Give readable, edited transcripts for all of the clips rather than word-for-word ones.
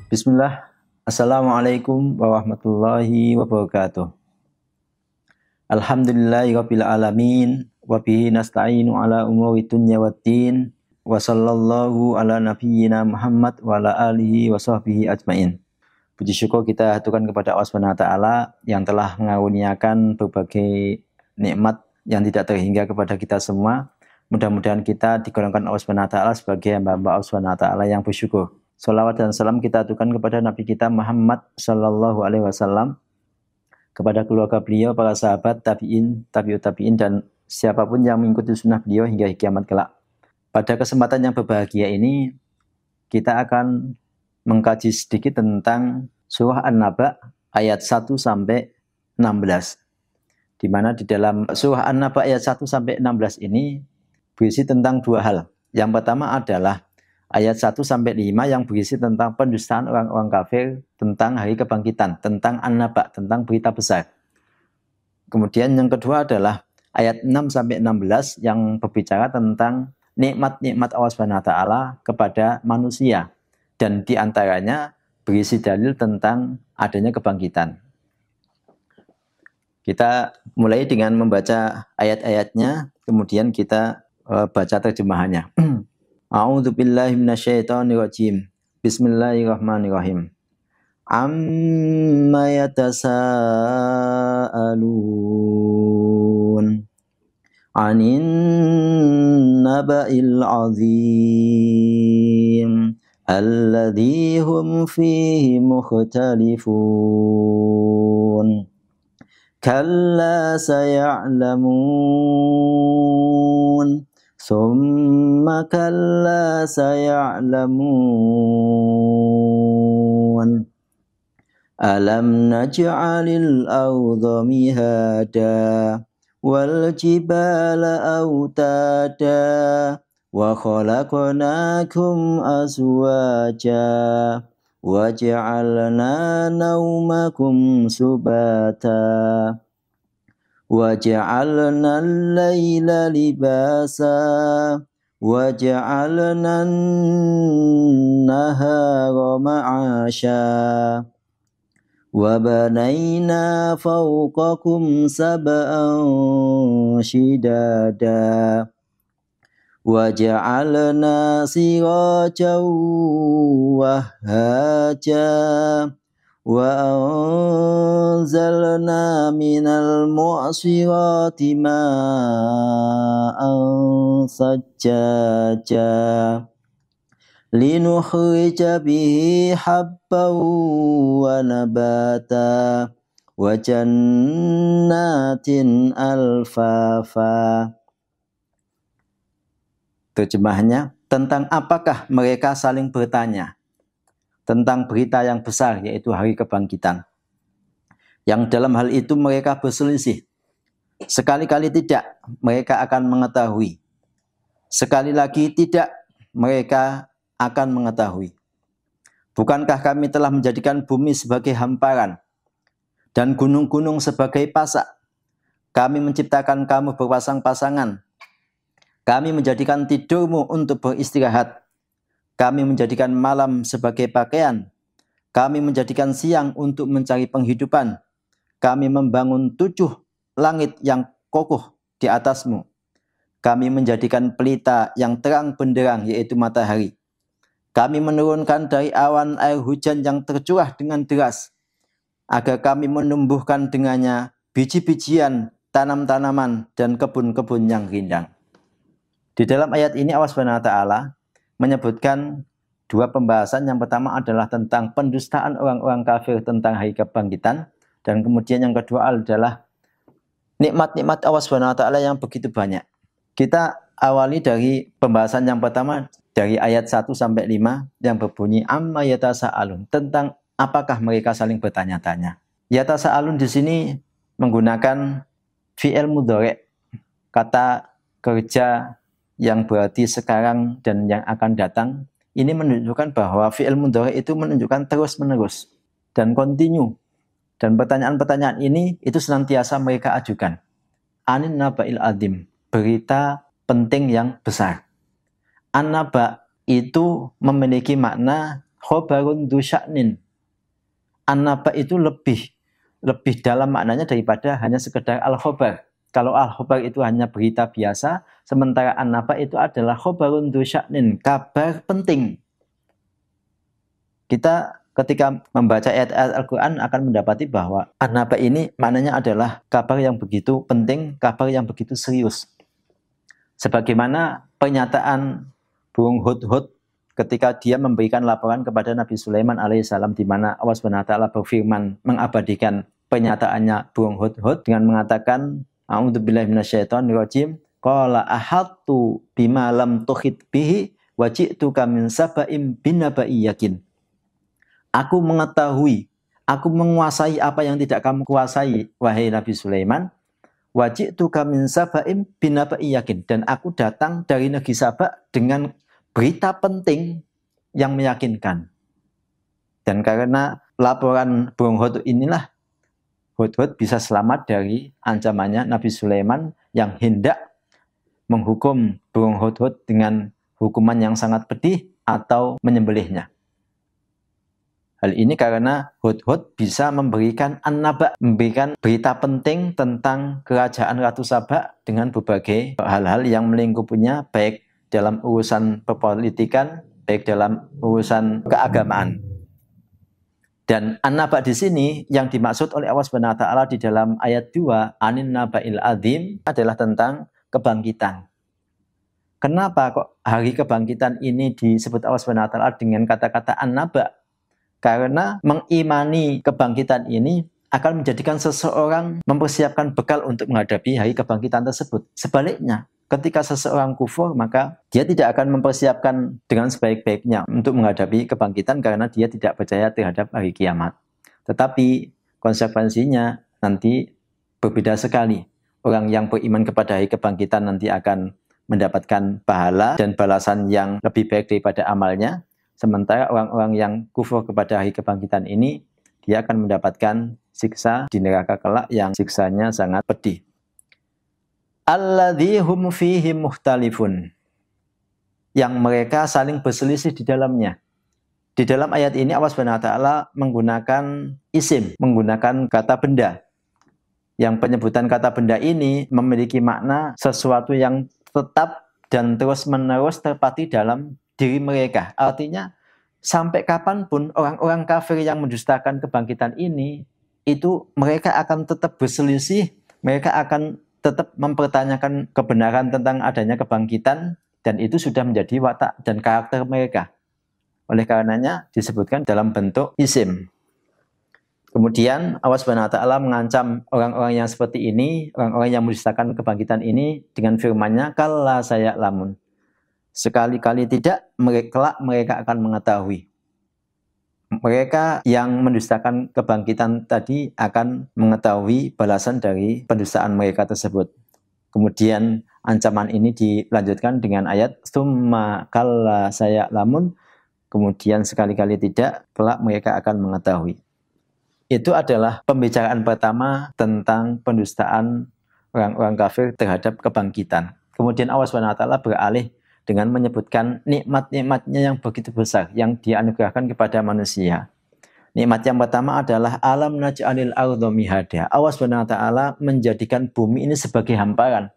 Bismillah. Assalamualaikum warahmatullahi wabarakatuh. Alhamdulillahirabbil alamin wa bihi nasta'inu ala umuri dunya waddin wa sallallahu ala nabiyyina Muhammad wa ala alihi wa sahbihi ajmain. Puji syukur kita haturkan kepada Allah Subhanahu wa taala yang telah mengaruniakan berbagai nikmat yang tidak terhingga kepada kita semua. Mudah-mudahan kita digolongkan Allah Subhanahu wa taala sebagai hamba-hamba Allah Subhanahu wa taala yang bersyukur. Salawat dan salam kita aturkan kepada Nabi kita Muhammad sallallahu alaihi wasallam, kepada keluarga beliau, para sahabat, tabi'in, tabi'ut tabi'in, dan siapapun yang mengikuti sunnah beliau hingga kiamat kelak. Pada kesempatan yang berbahagia ini, kita akan mengkaji sedikit tentang surah An-Naba ayat 1 sampai 16. Di mana di dalam surah An-Naba ayat 1 sampai 16 ini berisi tentang dua hal. Yang pertama adalah ayat 1 sampai 5 yang berisi tentang pendustaan orang-orang kafir tentang hari kebangkitan, tentang An-Naba, tentang berita besar. Kemudian yang kedua adalah ayat 6 sampai 16 yang berbicara tentang nikmat-nikmat Allah Subhanahu wa taala kepada manusia, dan di antaranya berisi dalil tentang adanya kebangkitan. Kita mulai dengan membaca ayat-ayatnya, kemudian kita baca terjemahannya. A'udzu billahi minasyaitonir rajim. Bismillahirrahmanirrahim. Amma yatasaalun 'anin naba'il 'azim alladzi hum fihi mukhtalifun. Kalla saya'lamun. Summa kalla saya'lamun. Alam naj'alil arda mihada wal jibala autada wa khalaqnakum azwaja wa ja'alna naumakum subata wa ja'alna al-laila libasa wa ja'alna an-nahara ma'asha wa banayna fawqakum sab'an shidada wa ja'alna sirajan wahhaja wa anzalna minal mu'sirati ma'an sajjaja linukhrija bihi habban wa nabata wa jannatin alfafa. Terjemahnya, tentang apakah mereka saling bertanya? Tentang berita yang besar, yaitu hari kebangkitan. Yang dalam hal itu mereka berselisih. Sekali-kali tidak, mereka akan mengetahui. Sekali lagi tidak, mereka akan mengetahui. Bukankah kami telah menjadikan bumi sebagai hamparan dan gunung-gunung sebagai pasak? Kami menciptakan kamu berpasang-pasangan. Kami menjadikan tidurmu untuk beristirahat. Kami menjadikan malam sebagai pakaian. Kami menjadikan siang untuk mencari penghidupan. Kami membangun 7 langit yang kokoh di atasmu. Kami menjadikan pelita yang terang benderang, yaitu matahari. Kami menurunkan dari awan air hujan yang tercurah dengan deras, agar kami menumbuhkan dengannya biji-bijian, tanam-tanaman, dan kebun-kebun yang rindang. Di dalam ayat ini Allah Subhanahu wa taala menyebutkan dua pembahasan. Yang pertama adalah tentang pendustaan orang-orang kafir tentang hari kebangkitan, dan kemudian yang kedua adalah nikmat-nikmat Allah Subhanahu wa taala yang begitu banyak. Kita awali dari pembahasan yang pertama dari ayat 1 sampai 5 yang berbunyi amma yatasaalun, tentang apakah mereka saling bertanya-tanya. Yatasaalun di sini menggunakan fi'il mudhari', kata kerja yang berarti sekarang dan yang akan datang. Ini menunjukkan bahwa fi'il mudhari' itu menunjukkan terus-menerus dan kontinu. Dan pertanyaan-pertanyaan ini itu senantiasa mereka ajukan. Anin naba'il azim, berita penting yang besar. An-naba itu memiliki makna khobarun dzu sya'nin. An-naba itu lebih dalam maknanya daripada hanya sekedar al-khobar. Kalau al-khobar itu hanya berita biasa, sementara an-naba itu adalah khobarun dzu sya'nin, kabar penting. Kita ketika membaca ayat-ayat Al-Quran akan mendapati bahwa an-naba ini maknanya adalah kabar yang begitu penting, kabar yang begitu serius. Sebagaimana pernyataan burung hudhud ketika dia memberikan laporan kepada Nabi Sulaiman alaihissalam, di mana Allah SWT berfirman mengabadikan pernyataannya burung hudhud dengan mengatakan a'udzubillahi minasyaitonirrajim, qala ahattu bima lam tuhit bihi wa ji'tuka min saba'im binaba'i yakin. Aku mengetahui, aku menguasai apa yang tidak kamu kuasai, wahai Nabi Sulaiman. Wa ji'tuka min saba'im binaba'i yakin, dan aku datang dari negeri Saba dengan berita penting yang meyakinkan. Dan karena laporan burung hudhud inilah hudhud bisa selamat dari ancamannya Nabi Sulaiman yang hendak menghukum burung hudhud dengan hukuman yang sangat pedih atau menyembelihnya. Hal ini karena hudhud bisa memberikan an-naba, memberikan berita penting tentang kerajaan Ratu Saba dengan berbagai hal-hal yang melingkupinya, baik dalam urusan perpolitikan, baik dalam urusan keagamaan. Dan an-naba di sini yang dimaksud oleh Allah SWT di dalam ayat 2, anin naba'il adzim, adalah tentang kebangkitan. Kenapa kok hari kebangkitan ini disebut Allah SWT dengan kata-kata an-naba? Karena mengimani kebangkitan ini akan menjadikan seseorang mempersiapkan bekal untuk menghadapi hari kebangkitan tersebut. Sebaliknya, ketika seseorang kufur, maka dia tidak akan mempersiapkan dengan sebaik-baiknya untuk menghadapi kebangkitan karena dia tidak percaya terhadap hari kiamat. Tetapi konsekuensinya nanti berbeda sekali. Orang yang beriman kepada hari kebangkitan nanti akan mendapatkan pahala dan balasan yang lebih baik daripada amalnya. Sementara orang-orang yang kufur kepada hari kebangkitan ini, dia akan mendapatkan siksa di neraka kelak yang siksanya sangat pedih. Alladzi hum fihi mukhtalifun, yang mereka saling berselisih di dalamnya. Di dalam ayat ini Allah SWT menggunakan isim, menggunakan kata benda. Yang penyebutan kata benda ini memiliki makna sesuatu yang tetap dan terus-menerus terpati dalam diri mereka. Artinya sampai kapanpun orang-orang kafir yang mendustakan kebangkitan ini, itu mereka akan tetap berselisih, mereka akan tetap mempertanyakan kebenaran tentang adanya kebangkitan, dan itu sudah menjadi watak dan karakter mereka. Oleh karenanya disebutkan dalam bentuk isim. Kemudian Allah SWT mengancam orang-orang yang seperti ini, orang-orang yang mendustakan kebangkitan ini dengan firman-Nya, kalla saya'lamun. Sekali-kali tidak, mereka akan mengetahui. Mereka yang mendustakan kebangkitan tadi akan mengetahui balasan dari pendustaan mereka tersebut. Kemudian ancaman ini dilanjutkan dengan ayat tsumma kalla saya'lamun, kemudian sekali-kali tidak, kelak mereka akan mengetahui. Itu adalah pembicaraan pertama tentang pendustaan orang-orang kafir terhadap kebangkitan. Kemudian Allah SWT beralih dengan menyebutkan nikmat-nikmatnya yang begitu besar yang dianugerahkan kepada manusia. Nikmat yang pertama adalah alam naj'alil ardha mihada. Allah SWT menjadikan bumi ini sebagai hamparan.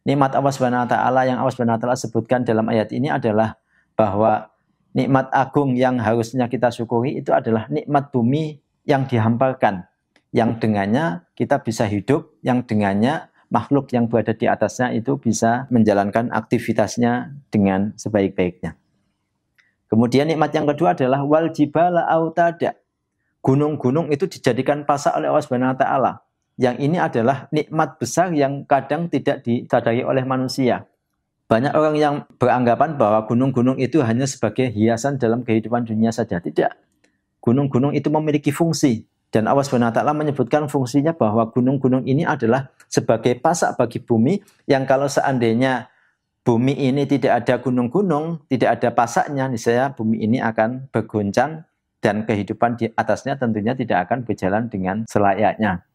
Nikmat Allah SWT yang Allah SWT sebutkan dalam ayat ini adalah bahwa nikmat agung yang harusnya kita syukuri itu adalah nikmat bumi yang dihamparkan, yang dengannya kita bisa hidup, yang dengannya makhluk yang berada di atasnya itu bisa menjalankan aktivitasnya dengan sebaik-baiknya. Kemudian nikmat yang kedua adalah wal jibala autada. Gunung-gunung itu dijadikan pasak oleh Allah SWT. Yang ini adalah nikmat besar yang kadang tidak disadari oleh manusia. Banyak orang yang beranggapan bahwa gunung-gunung itu hanya sebagai hiasan dalam kehidupan dunia saja. Tidak. Gunung-gunung itu memiliki fungsi. Dan Allah SWT menyebutkan fungsinya bahwa gunung-gunung ini adalah sebagai pasak bagi bumi, yang kalau seandainya bumi ini tidak ada gunung-gunung, tidak ada pasaknya, niscaya bumi ini akan bergoncang dan kehidupan di atasnya tentunya tidak akan berjalan dengan selayaknya.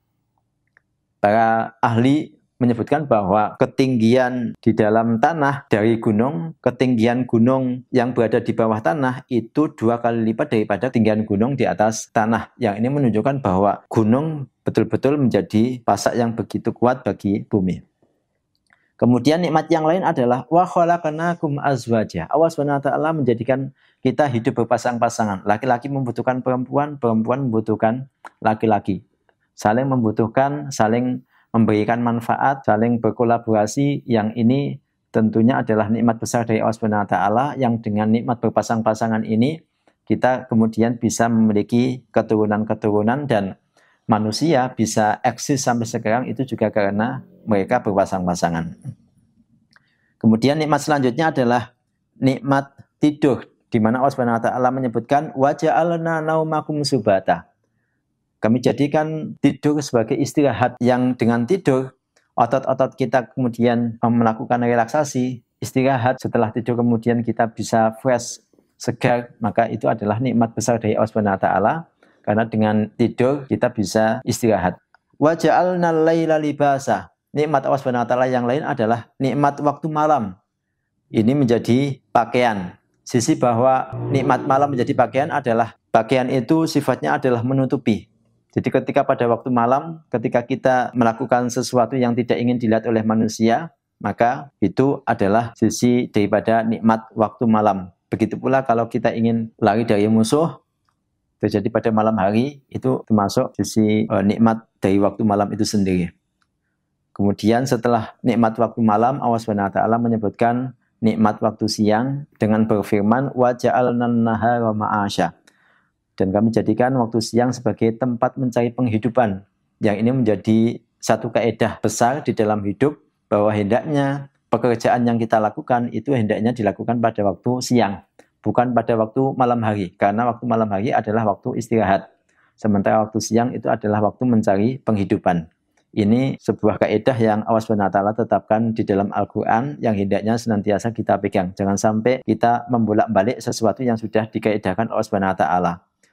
Para ahli menyebutkan bahwa ketinggian di dalam tanah dari gunung, ketinggian gunung yang berada di bawah tanah itu 2 kali lipat daripada ketinggian gunung di atas tanah. Yang ini menunjukkan bahwa gunung betul-betul menjadi pasak yang begitu kuat bagi bumi. Kemudian nikmat yang lain adalah wa khalaqnakum azwaja. Allah SWT menjadikan kita hidup berpasang-pasangan. Laki-laki membutuhkan perempuan, perempuan membutuhkan laki-laki. Saling membutuhkan, saling memberikan manfaat, saling berkolaborasi. Yang ini tentunya adalah nikmat besar dari Allah SWT, yang dengan nikmat berpasang-pasangan ini kita kemudian bisa memiliki keturunan-keturunan, dan manusia bisa eksis sampai sekarang itu juga karena mereka berpasang-pasangan. Kemudian nikmat selanjutnya adalah nikmat tidur, di mana Allah SWT menyebutkan wa ja'alna naumakum subata. Kami jadikan tidur sebagai istirahat, yang dengan tidur otot-otot kita kemudian melakukan relaksasi, istirahat. Setelah tidur kemudian kita bisa fresh, segar, maka itu adalah nikmat besar dari Allah SWT, karena dengan tidur kita bisa istirahat. Wa ja'alna al-laila libasa. Nikmat Allah SWT yang lain adalah nikmat waktu malam. Ini menjadi pakaian. Sisi bahwa nikmat malam menjadi pakaian adalah pakaian itu sifatnya adalah menutupi. Jadi ketika pada waktu malam, ketika kita melakukan sesuatu yang tidak ingin dilihat oleh manusia, maka itu adalah sisi daripada nikmat waktu malam. Begitu pula kalau kita ingin lari dari musuh, terjadi pada malam hari, itu termasuk sisi nikmat dari waktu malam itu sendiri. Kemudian setelah nikmat waktu malam, Allah SWT menyebutkan nikmat waktu siang dengan berfirman wa ja'alnan nahara ma'asya. Dan kami jadikan waktu siang sebagai tempat mencari penghidupan. Yang ini menjadi satu kaidah besar di dalam hidup, bahwa hendaknya pekerjaan yang kita lakukan itu hendaknya dilakukan pada waktu siang, bukan pada waktu malam hari. Karena waktu malam hari adalah waktu istirahat. Sementara waktu siang itu adalah waktu mencari penghidupan. Ini sebuah kaidah yang Allah SWT tetapkan di dalam Al-Quran, yang hendaknya senantiasa kita pegang. Jangan sampai kita membolak-balik sesuatu yang sudah dikaidahkan Allah SWT.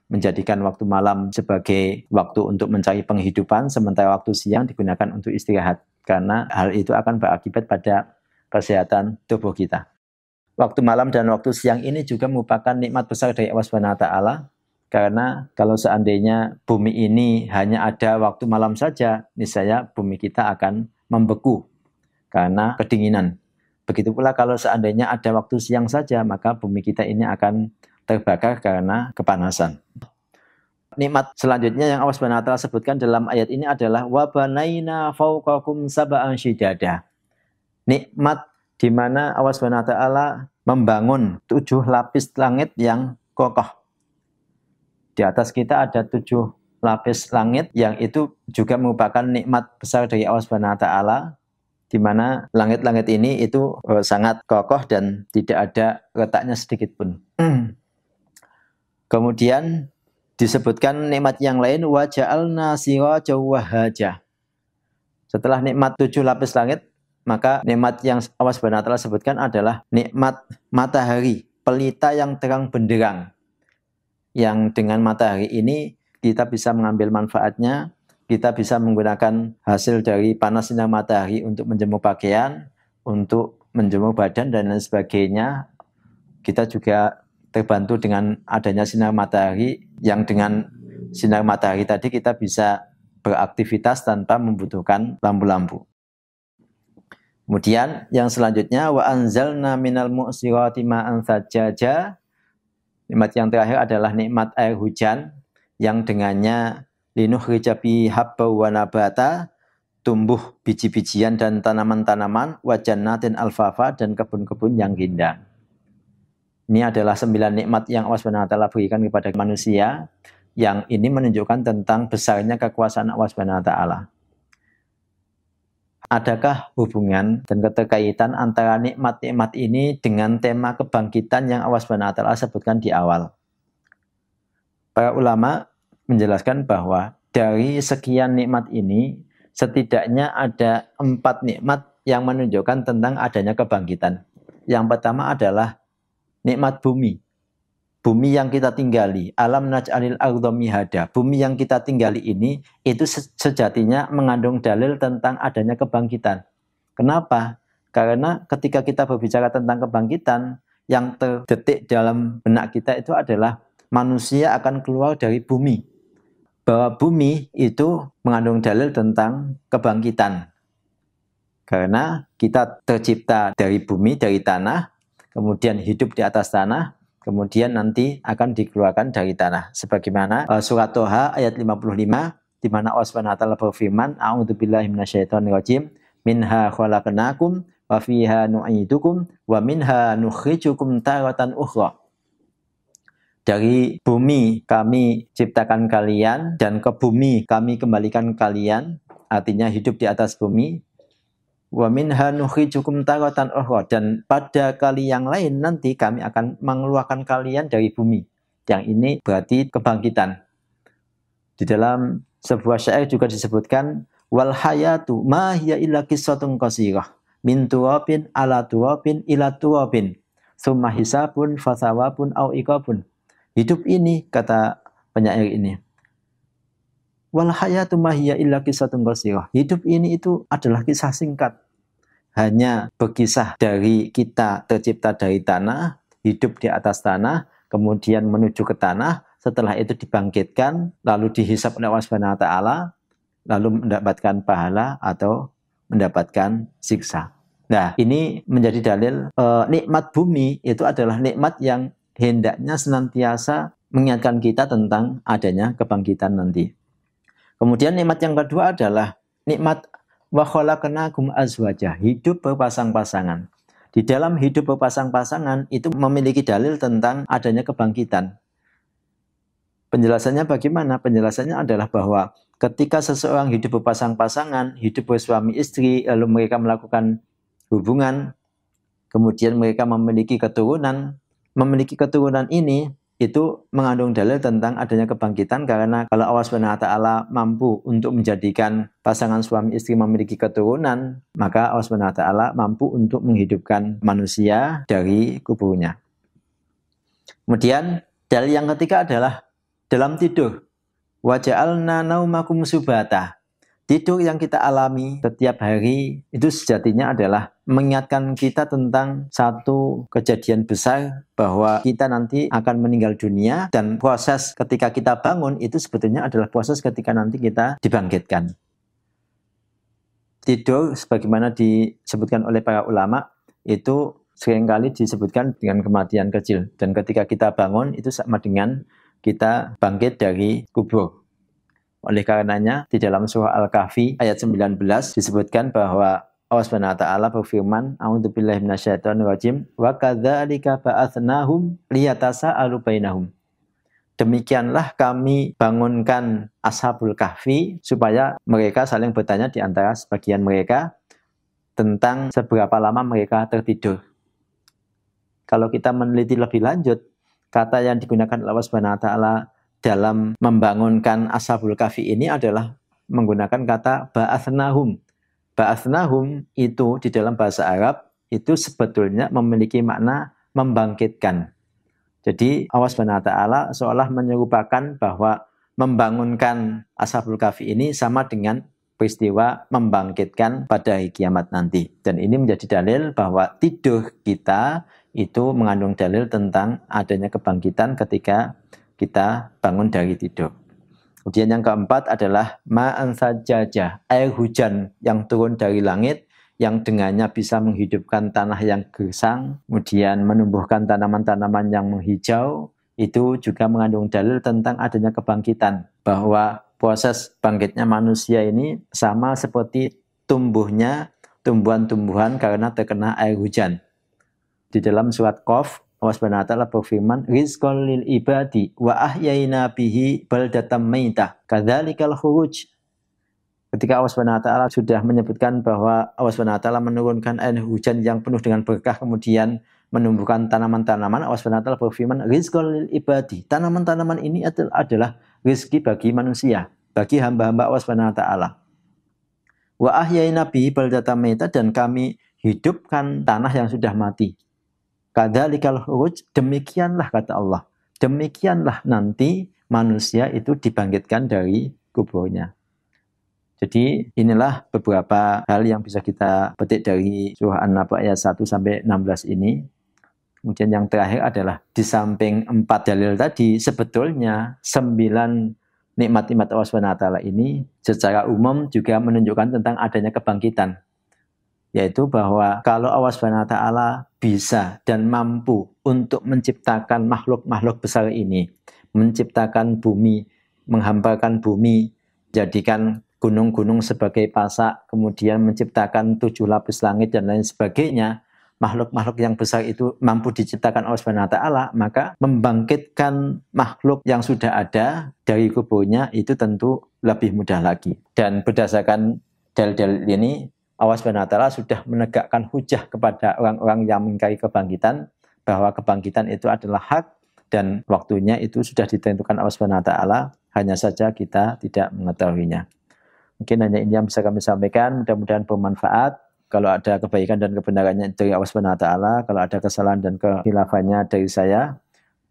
Menjadikan waktu malam sebagai waktu untuk mencari penghidupan, sementara waktu siang digunakan untuk istirahat. Karena hal itu akan berakibat pada kesehatan tubuh kita. Waktu malam dan waktu siang ini juga merupakan nikmat besar dari Allah SWT. Karena kalau seandainya bumi ini hanya ada waktu malam saja, niscaya bumi kita akan membeku karena kedinginan. Begitu pula kalau seandainya ada waktu siang saja, maka bumi kita ini akan terbakar karena kepanasan. Nikmat selanjutnya yang Allah SWT sebutkan dalam ayat ini adalah wa banaina fawqakum sab'an shidada. Nikmat di mana Allah SWT membangun 7 lapis langit yang kokoh. Di atas kita ada 7 lapis langit, yang itu juga merupakan nikmat besar dari Allah SWT, di mana langit-langit ini itu sangat kokoh dan tidak ada retaknya sedikit pun. Kemudian disebutkan nikmat yang lain wa ja'alna sirajan wahaja. Setelah nikmat 7 lapis langit, maka nikmat yang Allah SWT sebutkan adalah nikmat matahari, pelita yang terang benderang. Yang dengan matahari ini kita bisa mengambil manfaatnya, kita bisa menggunakan hasil dari panas sinar matahari untuk menjemur pakaian, untuk menjemur badan dan lain sebagainya. Kita juga terbantu dengan adanya sinar matahari, yang dengan sinar matahari tadi kita bisa beraktivitas tanpa membutuhkan lampu-lampu. Kemudian yang selanjutnya wa anzalna minal mu'sirati ma'an sajjaja. Nikmat yang terakhir adalah nikmat air hujan, yang dengannya linukhrija bihi habba wa nabata, tumbuh biji-bijian dan tanaman-tanaman, wa jannatin alfafa, dan kebun-kebun yang indah. Ini adalah 9 nikmat yang Allah SWT berikan kepada manusia, yang ini menunjukkan tentang besarnya kekuasaan Allah SWT. Adakah hubungan dan keterkaitan antara nikmat-nikmat ini dengan tema kebangkitan yang Allah SWT sebutkan di awal? Para ulama menjelaskan bahwa dari sekian nikmat ini, setidaknya ada 4 nikmat yang menunjukkan tentang adanya kebangkitan. Yang pertama adalah nikmat bumi. bumi yang kita tinggali, alam naj'alil ardha mihada, bumi yang kita tinggali ini itu sejatinya mengandung dalil tentang adanya kebangkitan. Kenapa? Karena ketika kita berbicara tentang kebangkitan, yang terdetik dalam benak kita itu adalah manusia akan keluar dari bumi. Bahwa bumi itu mengandung dalil tentang kebangkitan. Karena kita tercipta dari bumi, dari tanah, kemudian hidup di atas tanah, kemudian nanti akan dikeluarkan dari tanah. Sebagaimana surat Toha ayat 55, di mana Allah Subhanahu wa taala berfirman, A'udzubillahi minasyaitonirrajim, minha khalaqnakum wa fiha nu'idukum wa minha nukhrijukum taratan ukhra. Dari bumi kami ciptakan kalian dan ke bumi kami kembalikan kalian, artinya hidup di atas bumi. Wa minha nukhrijukum taratan ukhra, dan pada kali yang lain nanti kami akan mengeluarkan kalian dari bumi. Yang ini berarti kebangkitan. Di dalam sebuah syair juga disebutkan, wal hayatu ma hiya illa qissatun qasirah min turabin ala turabin ila turabin tsumma hisabun fathawabun au iqabun. Hidup ini, kata penyair ini, wal hayatu ma hiya illa qissatun qasirah, hidup ini itu adalah kisah singkat, hanya berkisah dari kita tercipta dari tanah, hidup di atas tanah, kemudian menuju ke tanah, setelah itu dibangkitkan, lalu dihisab oleh Allah Subhanahu wa taala, lalu mendapatkan pahala atau mendapatkan siksa. Nah, ini menjadi dalil nikmat bumi itu adalah nikmat yang hendaknya senantiasa mengingatkan kita tentang adanya kebangkitan nanti. Kemudian nikmat yang kedua adalah nikmat wa khalaqnakum azwaja, hidup berpasang-pasangan. Di dalam hidup berpasang-pasangan itu memiliki dalil tentang adanya kebangkitan. Penjelasannya bagaimana? Penjelasannya adalah bahwa ketika seseorang hidup berpasang-pasangan, hidup bersuami istri, lalu mereka melakukan hubungan, kemudian mereka memiliki keturunan ini itu mengandung dalil tentang adanya kebangkitan, karena kalau Allah Subhanahu wa taala mampu untuk menjadikan pasangan suami istri memiliki keturunan, maka Allah Subhanahu wa taala mampu untuk menghidupkan manusia dari kuburnya. Kemudian dalil yang ketiga adalah dalam tidur. Wa ja'alna naumakum subata. Tidur yang kita alami setiap hari itu sejatinya adalah mengingatkan kita tentang satu kejadian besar, bahwa kita nanti akan meninggal dunia, dan proses ketika kita bangun itu sebetulnya adalah proses ketika nanti kita dibangkitkan. Tidur sebagaimana disebutkan oleh para ulama itu seringkali disebutkan dengan kematian kecil, dan ketika kita bangun itu sama dengan kita bangkit dari kubur. Oleh karenanya di dalam surah Al-Kahfi ayat 19 disebutkan bahwa Allah Subhanahu wa taala berfirman, A'udzubillahi minasyaitonirrajim, wa kadzalika ba'atsnahum liyatasaalu bainahum. Demikianlah kami bangunkan Ashabul Kahfi supaya mereka saling bertanya di antara sebagian mereka tentang seberapa lama mereka tertidur. Kalau kita meneliti lebih lanjut, kata yang digunakan Allah Subhanahu wa taala dalam membangunkan Ashabul Kahfi ini adalah menggunakan kata ba'atsnahum. Ba'atsnahum itu di dalam bahasa Arab itu sebetulnya memiliki makna membangkitkan. Jadi Allah Subhanahu wa taala seolah menyerupakan bahwa membangunkan Ashabul Kahfi ini sama dengan peristiwa membangkitkan pada hari kiamat nanti. Dan ini menjadi dalil bahwa tidur kita itu mengandung dalil tentang adanya kebangkitan ketika kita bangun dari tidur. Kemudian yang keempat adalah ma'an sajjajah, air hujan yang turun dari langit, yang dengannya bisa menghidupkan tanah yang gersang, kemudian menumbuhkan tanaman-tanaman yang menghijau, itu juga mengandung dalil tentang adanya kebangkitan, bahwa proses bangkitnya manusia ini sama seperti tumbuhnya tumbuhan-tumbuhan karena terkena air hujan. Di dalam surat Qaf, Allah Subhanahu wa taala berfirman, rizqan lil ibadi wa ahyayna bihi baldatan maitah kadzalikal khuruj. Ketika Allah Subhanahu wa taala sudah menyebutkan bahwa Allah Subhanahu wa taala menurunkan air hujan yang penuh dengan berkah, kemudian menumbuhkan tanaman-tanaman, Allah Subhanahu wa taala berfirman, rizqan lil ibadi. Tanaman-tanaman ini adalah rezeki bagi manusia, bagi hamba-hamba Allah Subhanahu wa taala. Wa ahyayna bihi baldatan maitah, dan kami hidupkan tanah yang sudah mati. Kadzalikal khuruj, demikianlah kata Allah, demikianlah nanti manusia itu dibangkitkan dari kuburnya. Jadi inilah beberapa hal yang bisa kita petik dari surah An-Naba ayat 1 sampai 16 ini. Kemudian yang terakhir adalah di samping 4 dalil tadi, sebetulnya 9 nikmat-nikmat Allah SWT ini secara umum juga menunjukkan tentang adanya kebangkitan. Yaitu bahwa kalau Allah SWT bisa dan mampu untuk menciptakan makhluk-makhluk besar ini, menciptakan bumi, menghamparkan bumi, jadikan gunung-gunung sebagai pasak, kemudian menciptakan 7 lapis langit dan lain sebagainya, makhluk-makhluk yang besar itu mampu diciptakan Allah SWT, maka membangkitkan makhluk yang sudah ada dari kuburnya itu tentu lebih mudah lagi. Dan berdasarkan dalil-dalil ini, Allah SWT sudah menegakkan hujah kepada orang-orang yang mengingkari kebangkitan, bahwa kebangkitan itu adalah hak dan waktunya itu sudah ditentukan Allah SWT, hanya saja kita tidak mengetahuinya. Mungkin hanya ini yang bisa kami sampaikan, mudah-mudahan bermanfaat. Kalau ada kebaikan dan kebenarannya dari Allah SWT, kalau ada kesalahan dan kehilafannya dari saya,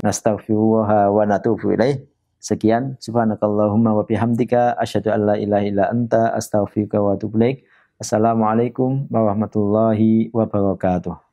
nastaghfirullah wa natubu ilaih. Sekian, subhanakallahumma wa bihamdika, asyhadu an la ilaha illa anta, astaghfiruka wa atubu ilaik. Assalamualaikum warahmatullahi wabarakatuh.